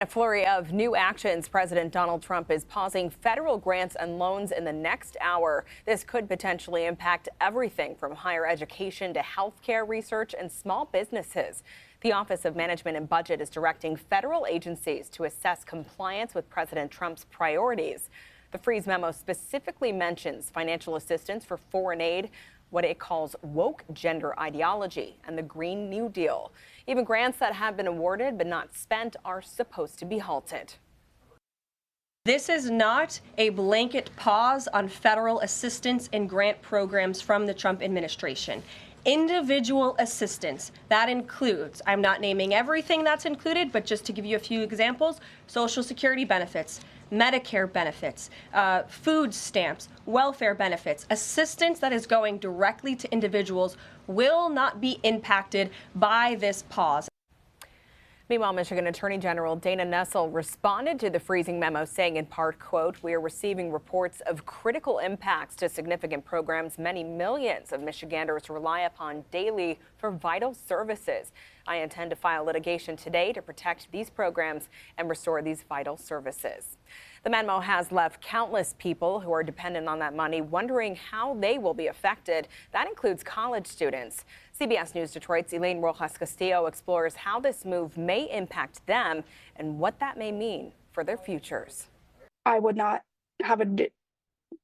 A flurry of new actions. President Donald Trump is pausing federal grants and loans in the next hour. This could potentially impact everything from higher education to healthcare, research, and small businesses. The Office of Management and Budget is directing federal agencies to assess compliance with President Trump's priorities. The freeze memo specifically mentions financial assistance for foreign aid, what it calls woke gender ideology, and the Green New Deal. Even grants that have been awarded but not spent are supposed to be halted. This is not a blanket pause on federal assistance and grant programs from the Trump administration. Individual assistance, that includes, I'm not naming everything that's included, but just to give you a few examples, Social Security benefits, Medicare benefits, food stamps, welfare benefits, assistance that is going directly to individuals will not be impacted by this pause. Meanwhile, Michigan Attorney General Dana Nessel responded to the freezing memo, saying in part, quote, "We are receiving reports of critical impacts to significant programs many millions of Michiganders rely upon daily for vital services. I intend to file litigation today to protect these programs and restore these vital services." The memo has left countless people who are dependent on that money wondering how they will be affected. That includes college students. CBS News Detroit's Elaine Rojas Castillo explores how this move may impact them and what that may mean for their futures. I would not have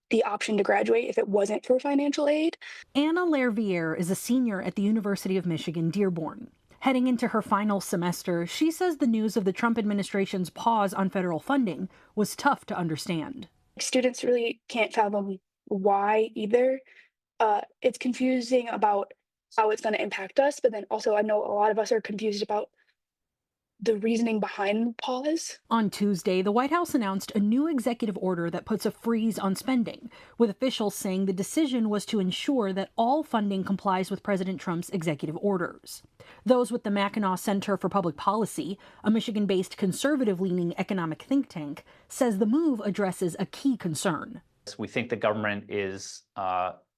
the option to graduate if it wasn't for financial aid. Anna Lariviere is a senior at the University of Michigan-Dearborn. Heading into her final semester, she says the news of the Trump administration's pause on federal funding was tough to understand. Students really can't fathom why either. It's confusing about how it's going to impact us, but then also I know a lot of us are confused about the reasoning behind the pause. On Tuesday, the White House announced a new executive order that puts a freeze on spending, with officials saying the decision was to ensure that all funding complies with President Trump's executive orders. Those with the Mackinac Center for Public Policy, a Michigan-based conservative-leaning economic think tank, says the move addresses a key concern. We think the government is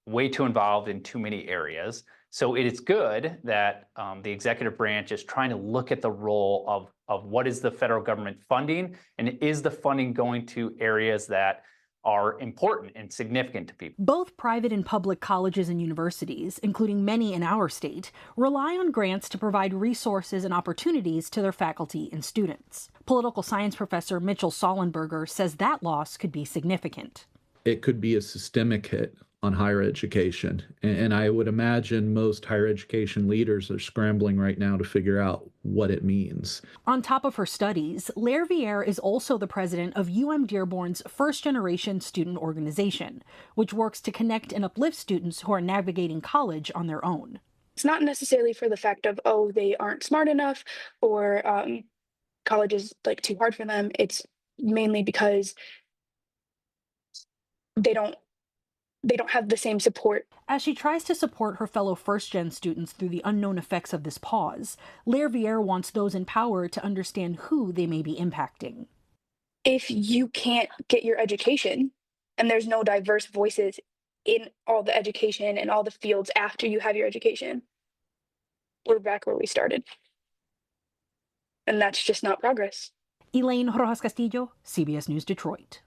way too involved in too many areas. So it is good that the executive branch is trying to look at the role of what is the federal government funding, and is the funding going to areas that are important and significant to people. Both private and public colleges and universities, including many in our state, rely on grants to provide resources and opportunities to their faculty and students. Political science professor Mitchell Sollenberger says that loss could be significant. It could be a systemic hit on higher education. And I would imagine most higher education leaders are scrambling right now to figure out what it means. On top of her studies, Lariviere is also the president of Dearborn's first-generation student organization, which works to connect and uplift students who are navigating college on their own. It's not necessarily for the fact of, oh, they aren't smart enough or college is like too hard for them. It's mainly because they don't have the same support. As she tries to support her fellow first-gen students through the unknown effects of this pause, Lariviere wants those in power to understand who they may be impacting. If you can't get your education and there's no diverse voices in all the education and all the fields after you have your education, we're back where we started. And that's just not progress. Elaine Rojas Castillo, CBS News Detroit.